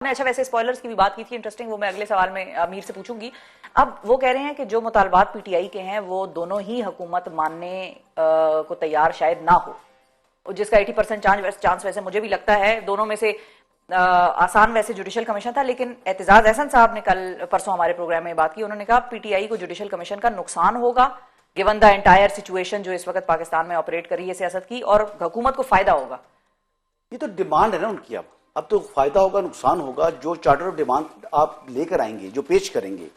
अच्छा, वैसे स्पॉयलर्स की भी बात की थी, इंटरेस्टिंग, वो मैं अगले सवाल में अमीर से पूछूंगी। अब वो कह रहे हैं कि जो मुतालबात पीटीआई के हैं वो दोनों ही हुकूमत मानने को तैयार शायद ना हो, जिसका 80% चांस वैसे मुझे भी लगता है। दोनों में से आसान वैसे जुडिशल कमीशन था, लेकिन एतजाज अहसन साहब ने कल परसों हमारे प्रोग्राम में बात की। उन्होंने कहा पीटीआई को जुडिशल कमीशन का नुकसान होगा गिवन द एंटायर सिचुएशन जो इस वक्त पाकिस्तान में ऑपरेट कर रही है सियासत की, और हुकूमत को फायदा होगा। ये तो डिमांड है ना उनकी। अब तो फायदा होगा नुकसान होगा, जो चार्टर ऑफ डिमांड आप लेकर आएंगे, जो पेश करेंगे,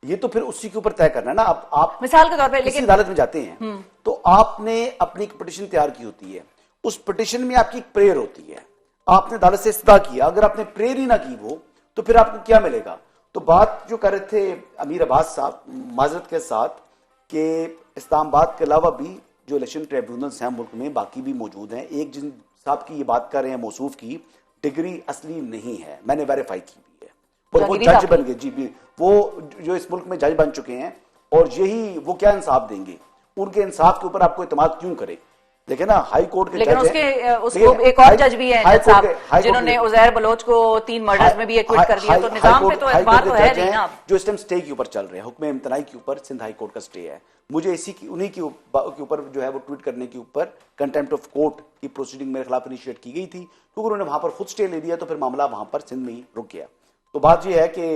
ये तो फिर उसी के ऊपर तय करना है ना। आप मिसाल के तौर पे लेकिन अदालत में जाते हैं तो आपने अपनी एक पिटीशन तैयार की होती है, उस पिटीशन में आपकी एक प्रेयर होती है, आपने अदालत से इस्तदा किया, अगर आपने प्रेयर ही ना की वो, तो फिर आपको क्या मिलेगा? तो बात जो कर रहे थे अमीर अब्बास साहब माजरत के साथ कि इस्लामाबाद के अलावा भी जो इलेक्शन ट्रिब्यूनल्स हैं मुल्क में बाकी भी मौजूद हैं। एक जिन साहब की ये बात कर रहे हैं मौसूफ की, डिग्री असली नहीं है, मैंने वेरीफाई की भी है, और वो जज बन गए। जी भी, वो जो इस मुल्क में जज बन चुके हैं, और यही वो क्या इंसाफ देंगे? उनके इंसाफ के ऊपर आपको इत्मीनाद क्यों करे? देखे ना, हाई कोर्ट के लेकिन उसको एक और जज भी है साहब जिन्होंने उजैर बलोच को 3 मर्डर्स में भी एक्विट कर दिया, तो निजाम पे तो एतबार तो है नहीं ना। जो इस टाइम स्टे के ऊपर चल रहे हैं, हुक्म इम्तनाई के ऊपर सिंध हाई कोर्ट का स्टे है। मुझे उन्हीं के ऊपर जो है वो ट्वीट करने के ऊपर कंटेम्प्ट ऑफ कोर्ट की प्रोसीडिंग मेरे खिलाफ इनिशिएट की गई थी, क्योंकि उन्होंने वहां पर खुद स्टे ले लिया, तो फिर मामला वहां पर सिंध में ही रुक गया। तो बात यह है कि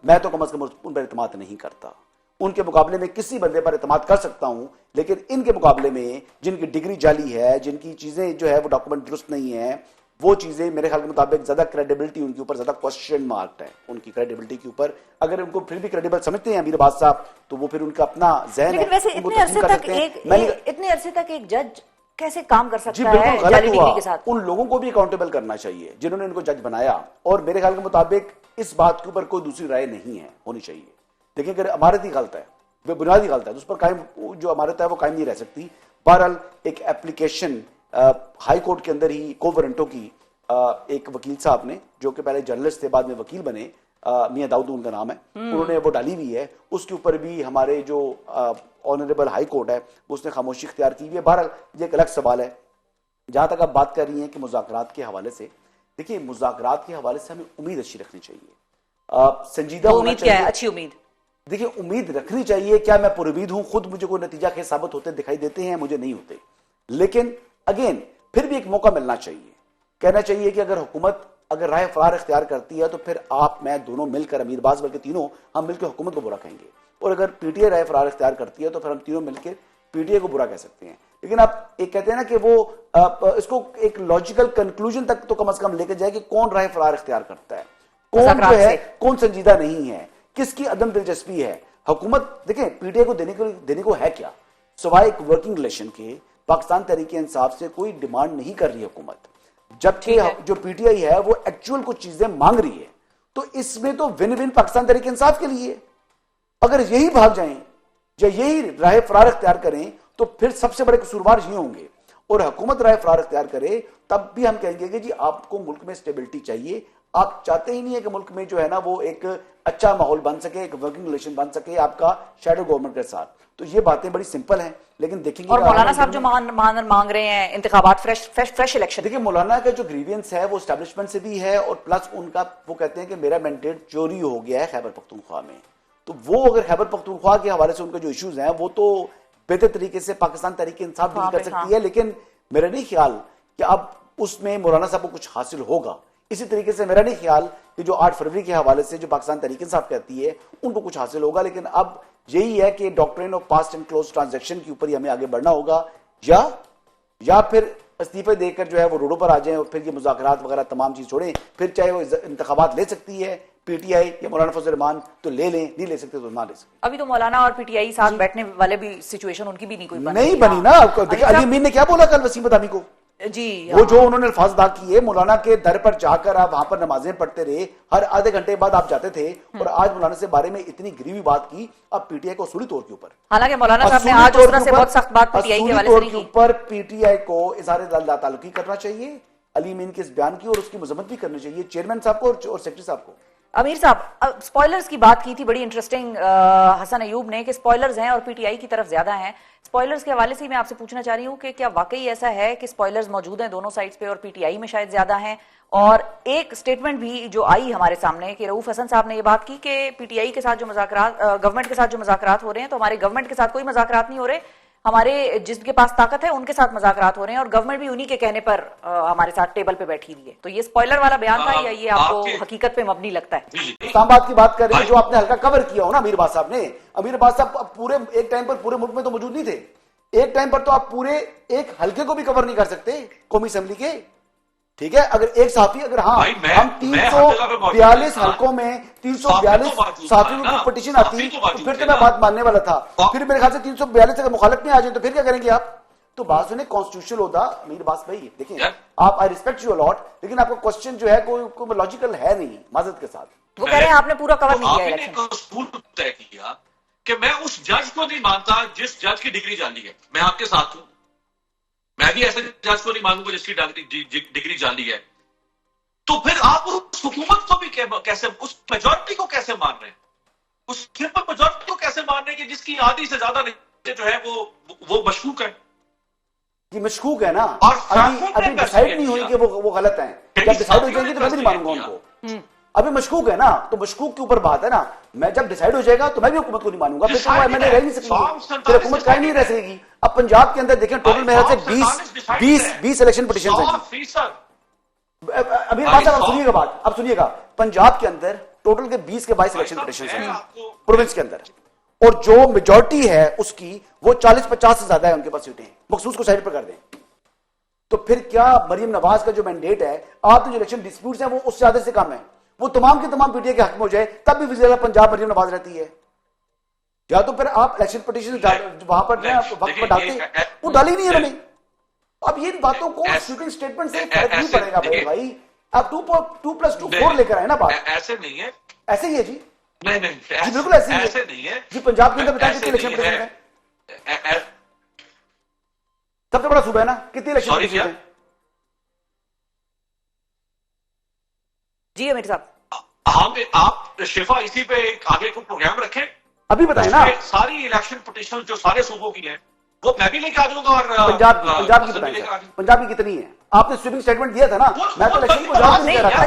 मैं तो कम से कम उन पर इत्मीनाद नहीं करता। उनके मुकाबले में किसी बंदे पर इत्मीनाद कर सकता हूं, लेकिन इनके मुकाबले में जिनकी डिग्री जाली है, जिनकी चीजें जो है वो डॉक्यूमेंट दुरुस्त नहीं है, वो चीजें मेरे ख्याल के मुताबिक ज्यादा क्रेडिबिलिटी उनके ऊपर ज्यादा क्वेश्चन मार्क है, उनकी क्रेडिबिलिटी के ऊपर। अगर उनको फिर भी क्रेडिबल समझते हैं अमीर अब्बास साहब, तो वो फिर उनका अपना जहन है। वैसे इतने अरसे तक एक जज कैसे काम कर सकता है जाली डिग्री के साथ? उन लोगों को भी अकाउंटेबल करना चाहिए जिन्होंने इनको जज बनाया, और मेरे ख्याल के मुताबिक इस बात के ऊपर कोई दूसरी राय नहीं है होनी चाहिए। लेकिन अगर अमारत ही गलत है, वे बुनियादी गलत है, तो उस पर कायम जो अमारत है वो कायम नहीं रह सकती। बहरहाल एक एप्लीकेशन हाई कोर्ट के अंदर ही कोवरेंटो की एक वकील साहब ने, जो कि पहले जर्नलिस्ट थे बाद में वकील बने, मियां दाऊद उनका नाम है, उन्होंने वो डाली हुई है। उसके ऊपर भी हमारे जो ऑनरेबल हाई कोर्ट है उसने खामोशी इख्तियार की हुई है। बहरहाल ये एक अलग सवाल है। जहां तक आप बात कर रही हैं कि मुज़ाकरात के हवाले से, देखिए मुज़ाकरात के हवाले से हमें उम्मीद अच्छी रखनी चाहिए, संजीदा उम्मीद क्या है? अच्छी उम्मीद, देखिए उम्मीद रखनी चाहिए। क्या मैं पुरुमीद हूं? खुद मुझे कोई नतीजा के साबित होते दिखाई देते हैं, मुझे नहीं होते, लेकिन अगेन फिर भी एक मौका मिलना चाहिए। कहना चाहिए कि अगर हुकूमत अगर राय फरार इख्तियार करती है, तो फिर आप मैं दोनों मिलकर, अमीर बाज बल्कि तीनों, हम मिलकर हुकूमत को बुरा कहेंगे, और अगर पीटीआई राय फरार इख्तियार करती है तो फिर हम तीनों मिलकर पीटीआई को बुरा कह सकते हैं। लेकिन आप एक कहते हैं ना कि वो इसको एक लॉजिकल कंक्लूजन तक तो कम से कम लेकर जाए कि कौन राय फरार इख्तियार करता है, कौन जो है कौन संजीदा नहीं है, किसकी अदम दिलचस्पी है। हुकूमत देखें पीटीआई को देने को है क्या, सिवाय एक वर्किंग रिलेशन के पाकिस्तान तहरीक इंसाफ से कोई डिमांड नहीं कर रही हुकूमत। जबकि जो पीटीआई है वो एक्चुअल कुछ चीजें मांग रही है, तो इसमें तो विन विन पाकिस्तान तहरीक इंसाफ के लिए। अगर यही भाग जाएं या यही राय फरार इख्तियार करें, तो फिर सबसे बड़े कसूरवार ये होंगे। और हुकूमत राय फरार इख्तियार करे तब भी हम कहेंगे कि जी आपको मुल्क में स्टेबिलिटी चाहिए, आप चाहते ही नहीं है कि मुल्क में जो है ना वो एक अच्छा माहौल बन सके, एक वर्किंग रिलेशन बन सके आपका शैडो गवर्नमेंट के साथ। तो ये बातें बड़ी सिंपल हैं, लेकिन देखेंगे। और मौलाना साहब जो मांग रहे हैं इंतखाबात, फ्रेश इलेक्शन, देखिए मौलाना का जो ग्रीवियंस है वो एस्टैब्लिशमेंट से भी है, और प्लस उनका वो कहते हैं कि मेरा मैंडेट चोरी हो गया है खैबर पख्तूनख्वा में। तो वो अगर खैबर पख्तूनख्वा के हवाले से उनका जो इश्यूज हैं वो तो बेहतर तरीके से पाकिस्तान तहरीक इंसाफ डील कर सकती है, लेकिन मेरा नहीं ख्याल कि अब उसमें मौलाना साहब को कुछ हासिल होगा। इसी तरीके से मेरा नहीं ख्याल कि जो 8 फरवरी के हवाले से जो पाकिस्तान तहरीक इंसाफ कहती है उनको कुछ हासिल होगा। लेकिन अब यही है कि doctrine of past and close transaction के ऊपर ही हमें आगे बढ़ना होगा, या फिर इस्तीफे देकर जो है वो रोडों पर आ जाएं, और फिर ये मुज़ाकरात वगैरह तमाम चीज छोड़ें। फिर चाहे वो इंतखाबात ले सकती है पीटीआई या मौलाना फजल रहमान, तो ले लें, नहीं ले सकते तो ना ले सकते। अभी तो मौलाना और पीटीआई साथ बैठने वाले भी सिचुएशन उनकी भी नहीं कोई नहीं बनी ना। देखिए अली अमीन ने क्या बोला कल वसीम बदामी को, जी वो जो उन्होंने अल्फाज अदा किए, मौलाना के दर पर जाकर आप वहां पर नमाजें पढ़ते रहे, हर आधे घंटे बाद आप जाते थे, और आज मौलाना से बारे में इतनी गिरी बात की, अब पीटीआई को असूली तौर के ऊपर, हालांकि मौलाना साहब ने आज उस तरह से बहुत सख्त बात पीटीआई के हवाले से नहीं की, ऊपर पीटीआई को इज़हार ताल्लुकी करना चाहिए अली अमीन के इस बयान की, और उसकी मजम्मत भी करनी चाहिए चेयरमैन साहब को और सेक्रेटरी साहब को। अमीर साहब, स्पॉयलर्स की बात की थी बड़ी इंटरेस्टिंग हसन अयूब ने कि स्पॉयलर्स हैं और पीटीआई की तरफ ज्यादा हैं। स्पॉयलर्स के हवाले से मैं आपसे पूछना चाह रही हूं कि क्या वाकई ऐसा है कि स्पॉयलर्स मौजूद हैं दोनों साइड्स पे और पीटीआई में शायद ज्यादा हैं, और एक स्टेटमेंट भी जो आई हमारे सामने कि रऊफ हसन साहब ने ये बात की कि पीटीआई के साथ जो मुज़ाकरात, गवर्नमेंट के साथ जो मुज़ाकरात हो रहे हैं, तो हमारे गवर्नमेंट के साथ कोई मुज़ाकरात नहीं हो रहे, हमारे जिसके पास ताकत है उनके साथ मुज़ाकरात हो रहे हैं और गवर्नमेंट भी उन्हीं के कहने पर हमारे साथ टेबल पे बैठी हुई है। तो ये स्पॉइलर वाला बयान था या ये आपको हकीकत पे मबनी लगता है? इस्लामाबाद की बात कर रहे हैं जो आपने हल्का कवर किया हो ना अमीर बात साहब ने। अमीर बात साहब पूरे एक टाइम पर पूरे मुल्क में तो मौजूद नहीं थे, एक टाइम पर तो आप पूरे एक हल्के को भी कवर नहीं कर सकते कौमी असेंबली के। ठीक है, अगर एक साथी अगर हम 342 हल्कों में 342 साथियों की पिटीशन आती तो फिर तो मैं बात मानने वाला था। फिर मेरे ख्याल से 342 अगर मुखालिफ में आ जाए तो फिर क्या करेंगे आप? तो बात सुने, कॉन्स्टिट्यूशनल होता मीर बास भाई, देखिए आप, आई रिस्पेक्ट यू अलॉट, लेकिन आपका क्वेश्चन जो है कोई लॉजिकल है नहीं माजरत के साथ। वो कह रहे हैं आपने पूरा कवर नहीं किया इलेक्शन। तय किया कि मैं उस जज को नहीं मानता जिस जज की डिग्री जाली है। मैं आपके साथ हूं, मैं भी ऐसे जज को नहीं मानूंगा जिसकी डिग्री जाली है। तो फिर आप उस हुकूमत को भी कैसे, उस मेजॉरिटी को कैसे मान रहे हैं, उस सिंपल मेजॉरिटी को कैसे मान रहे हैं कि जिसकी आधी से ज्यादा जो है वो मशकूक है? ये मशकूक है ना, और अभी डिसाइड नहीं हुई कि वो गलत है। जब डिसाइड हो जाएंगे तो मैं भी नहीं मानूंगा उनको। अभी मशकूक है ना, तो मशकूक के ऊपर बात है ना। मैं जब डिसाइड हो जाएगा तो मैं भी हुकूमत को नहीं मानूंगा, फिर तो मैंने रह नहीं सकती, फिर हुकूमत कायम नहीं रह सकेगी। अब पंजाब के अंदर देखें, टोटल मेरे से 20 इलेक्शन पिटीशन है। अभी बात आप सुनिएगा, बात आप सुनिएगा, पंजाब के अंदर टोटल के 20 के 22 इलेक्शन पिटीशन है प्रोविंस के अंदर, और जो मेजॉरिटी है उसकी वो 40-50 से ज्यादा है उनके पास सीटें। मखसूस को साइड पर कर दें तो फिर क्या मरियम नवाज का जो मैंडेट है, आपके जो इलेक्शन डिस्प्यूट्स हैं वो उससे ज्यादा से कम है, वो तमाम के तमाम पीटीआई के हक में हो जाए तब भी वज़ीर-ए-आज़म पंजाब मरियम नवाज रहती है। या तो फिर आप इलेक्शन पिटीशन वहां पर वक्त पर डालते, वो डाली नहीं है उन्होंने। अब ये बातों को स्वीपिंग स्टेटमेंट से फर्क नहीं पड़ेगा भाई। आप 2+2 4 लेकर आए ना, बात ऐसे नहीं है, ऐसे ही है जी। नहीं जी बिल्कुल ऐसे नहीं है जी। पंजाब के अंदर बताएं कितने इलेक्शन पिटीशन है? सबसे बड़ा सूबा है ना, कितने इलेक्शन पिटीशन है? जी अमीर साहब, आप शिफा इसी पे आगे को प्रोग्राम रखें, अभी बताएं ना। सारी इलेक्शन पिटीशन जो सारे सूबों की है वो मैं भी लेके आ जाऊंगा। और पंजाब की बताएं, पंजाब की कितनी है? आपने स्वीपिंग स्टेटमेंट दिया था ना, मैं तो इलेक्शन को जवाब नहीं दे रहा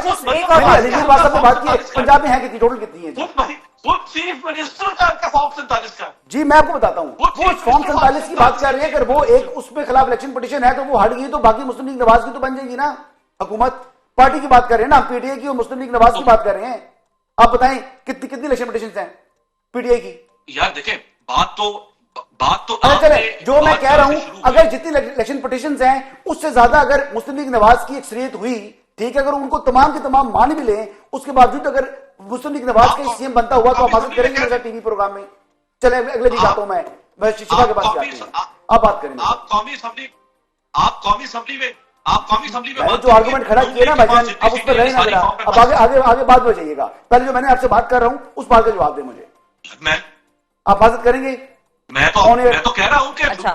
था। बात की पंजाब में है कितनी, टोटल कितनी है? चीफ मिनिस्टर का फॉर्म 47 का। जी मैं आपको बताता हूं, वो फॉर्म 47 की बात कर रहे हैं। अगर वो एक उसमें खिलाफ इलेक्शन पिटीशन है तो वो हट गई तो बाकी मुस्लिम लीग नवाज की तो बन जाएगी ना हुकूमत। पार्टी की बात कर रहे हैं ना, पीटीआई की और मुस्लिम लीग नवाज की बात कर रहे हैं। आप बताएं कितनी इलेक्शन पिटीशन है पीटीआई की? यार देखें, बात तो चले, जो मैं कह रहा हूं, अगर जितनी इलेक्शन पिटीशंस हैं उससे ज्यादा अगर मुस्लिम लीग नवाज की अक्सरियत हुई, ठीक है, अगर उनको तमाम के तमाम मान भी लें, उसके बावजूद अगर मुस्लिम लीग नवाज का सीएम बनता हुआ तो आप मदद करेंगे मेरे टीवी प्रोग्राम में? चले अगले भी आता हूं मैं शिफा के पास आप बात करेंगे। आप कौमी असेंबली में जो आर्गुमेंट खड़ा किया ना भाईजान, अब उस पर रहे ना, अब आगे बात में जाइएगा। पहले जो मैंने आपसे बात कर रहा हूं उस बात का जवाब दे मुझे। आप बात करेंगे? मैं तो कह रहा हूं कि अच्छा,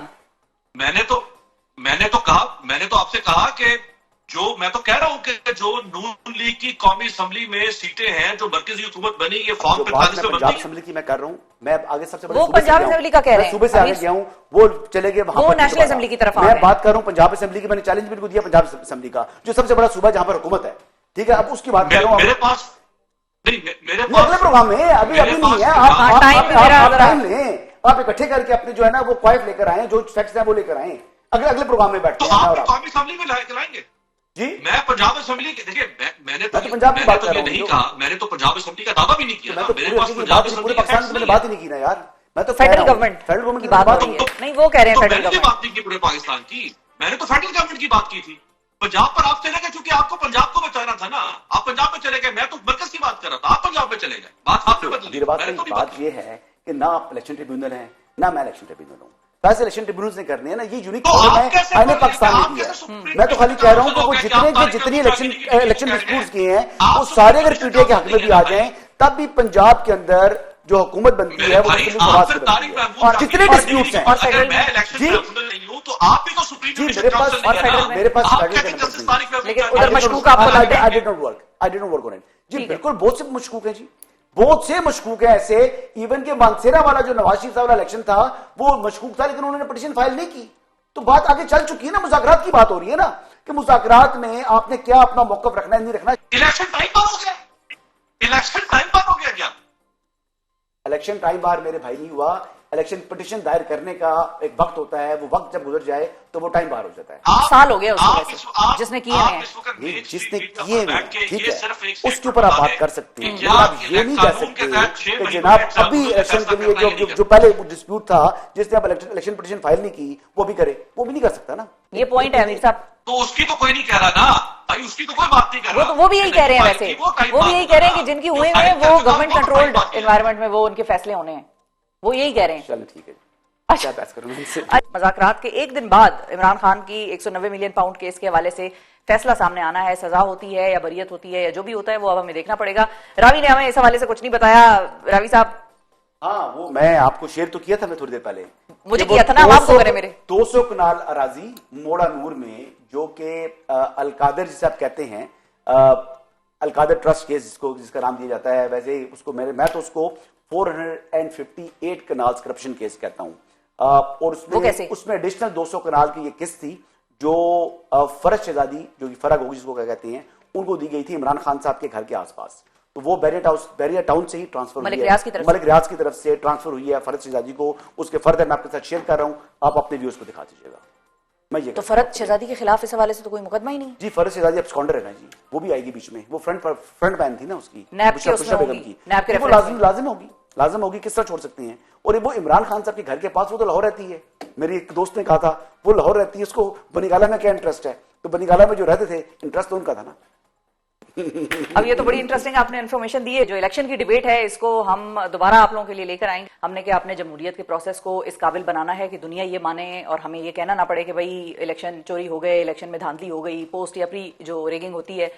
मैंने तो आपसे कहा कि मैं तो कह रहा हूं कि जो नून लीग की कौमी असेंबली में सीटें हैं जो मरकजी हुकूमत बनी, ये फॉर्म 45 में पंजाब असेंबली की मैं कर रहा हूं। मैं आगे सबसे वो पंजाब असेंबली का कह रहे हैं, सूबे से आगे गया हूं, वो चले गए वहां, वो नेशनल असेंबली की तरफ। मैं बात कर रहा हूं पंजाब असेंबली की। मैंने चैलेंज भी दिया पंजाब असेंबली का, जो सबसे बड़ा सूबा जहां पर हुकूमत है, ठीक है। अब उसकी बात कर रहा हूं, मेरे पास अगले प्रोग्राम में, अभी नहीं है। आप टाइम लें, आप इकट्ठे करके अपने जो है ना वो पॉइंट लेकर आए, जो फैक्ट्स हैं वो लेकर आए, अगले प्रोग्राम में बैठते हैं। आप कौमी असेंबली में लाएंगे जी? मैं पंजाब असेंबली के, देखिए मैंने तो पंजाब की बात कर रहा हूं, नहीं कहा, मैंने तो पंजाब असेंबली का दावा भी नहीं किया। मेरे पास पंजाब पूरे पाकिस्तान में मैंने बात ही नहीं की ना यार। मैं तो फेडरल गवर्नमेंट की बात हो रही है। नहीं, वो कह रहे हैं फेडरल गवर्नमेंट बात नहीं की पूरे पाकिस्तान की, मैंने तो फेडरल गवर्नमेंट की बात की थी। पंजाब पर आप चले गए क्योंकि आपको पंजाब को बचाना था ना, आप पंजाब में चले गए। मैं तो मरकज की बात कर रहा था, आप पंजाब में चले गए। बात आपने बदली। बात ये है कि ना आप इलेक्शन ट्रिब्यूनल है ना मैं इलेक्शन ट्रिब्यूनल हूं। वैसे इलेक्शन ट्रिब्यूनल्स ने करने हैं ना, ये यूनिक आने पाकिस्तान में किया है। मैं तो खाली कह रहा हूं कि वो जितने इलेक्शन डिस्प्यूट्स किए हैं वो सारे अगर पीटीआई के हक में भी आ जाएं, तब भी पंजाब के अंदर जो हुकूमत बनती है वो मुस्लिम नवाज की बनती है। और जितने डिस्प्यूट्स हैं जी, तो आप भी तो सुप्रीम जी मेरे पास लेकिन उधर मशकूक आपको लगता है? I did not work on it जी। बिल्कुल बहुत से मशकूक हैं जी, बहुत से मशकूक है ऐसे। इवन के मानसेरा वाला जो नवाज शरीफ साहब वाला इलेक्शन था वो मशकूक था, लेकिन उन्होंने पिटीशन फाइल नहीं की। तो बात आगे चल चुकी है ना, मुज़ाकरात की बात हो रही है ना कि मुज़ाकरात में आपने क्या अपना मौक़िफ़ रखना है, नहीं रखना। इलेक्शन टाइम पार हो गया, इलेक्शन टाइम पार हो गया क्या? इलेक्शन टाइम बार मेरे भाई नहीं हुआ। इलेक्शन पिटीशन दायर करने का एक वक्त होता है, वो वक्त जब गुजर जाए तो वो टाइम बार हो जाता है। साल हो गया उसको जिसने किए हैं, जिसने किए हैं, ठीक है, उसके ऊपर आप बात कर सकते हैं। लेकिन आप ये नहीं कह सकते कि जनाब अभी इलेक्शन के लिए जो पहले डिस्प्यूट था, जिसने अब इलेक्शन पिटीशन फाइल नहीं की, वो भी करे, वो भी नहीं कर सकता ना। ये पॉइंट है अमीर साहब। तो उसकी तो कोई नहीं कह रहा ना भाई, उसकी तो कोई बात नहीं कर रहा। वो भी यही कह रहे हैं, वैसे वो भी यही कह रहे हैं कि जिनकी हुए हैं वो गवर्नमेंट कंट्रोल्ड एनवायरनमेंट में वो उनके फैसले होने हैं, वो यही कह रहे हैं। चलो ठीक है, क्या बहस करूं इनसे। मुज़ाकरात के एक दिन बाद इमरान खान की 190 मिलियन पाउंड केस के हवाले से फैसला सामने आना है। सजा होती है या बरियत होती है या जो भी होता है वो अब हमें देखना पड़ेगा। रावी ने हमें इस हवाले से कुछ नहीं बताया। रावी साहब, हाँ, वो मैं आपको शेयर तो किया था मैं थोड़ी देर पहले, मुझे किया था ना, आप आपको करें मेरे 200 कनाल अराजी मोड़ा नूर में, जो कि अलकादर जिसे आप कहते हैं, अलकादर ट्रस्ट केस जिसका नाम दिया जाता है, वैसे उसको मैं तो उसको 458 कनाल्स करप्शन केस कहता हूं। और उसमें एडिशनल 200 कनाल की ये किस्त थी जो फरज शहजादी, जो कि फरग होगी जिसको क्या कहते हैं, उनको दी गई थी इमरान खान साहब के घर के आसपास। तो वो बैरियर टाउन से ही ट्रांसफर हुई है, मलिक रियाज की तरफ से ट्रांसफर हुई है फरज शहजादी को। उसके फर्दर मैं आपके साथ शेयर कर रहा हूं, आप अपने व्यूज को दिखा दीजिएगा। मैं ये तो फरज शहजादी के खिलाफ इस हवाले से तो कोई मुकदमा ही नहीं जी। फरज शहजादी अब स्कॉन्डर है ना जी, वो भी आएगी बीच में। वो फ्रंट मैन थी ना उसकी, वो लाजिम होगी, किस तरह छोड़ सकते हैं। और वो इमरान खान साहब के घर के पास, वो तो लाहौर रहती है। मेरी एक दोस्त ने कहा था वो लाहौर रहती है, उसको बनीगाला में क्या इंटरेस्ट है? तो बनीगाला में जो रहते थे, इंटरेस्ट तो उनका था ना। अब ये तो बड़ी इंटरेस्टिंग आपने इन्फॉर्मेशन दी है। जो इलेक्शन की डिबेट है इसको हम दोबारा आप लोगों के लिए लेकर आएंगे। हमने क्या अपने जमहूरियत के प्रोसेस को इस काबिल बनाना है कि दुनिया ये माने और हमें ये कहना ना पड़े कि भाई इलेक्शन चोरी हो गए, इलेक्शन में धांधली हो गई, पोस्ट या प्री जो रेगिंग होती है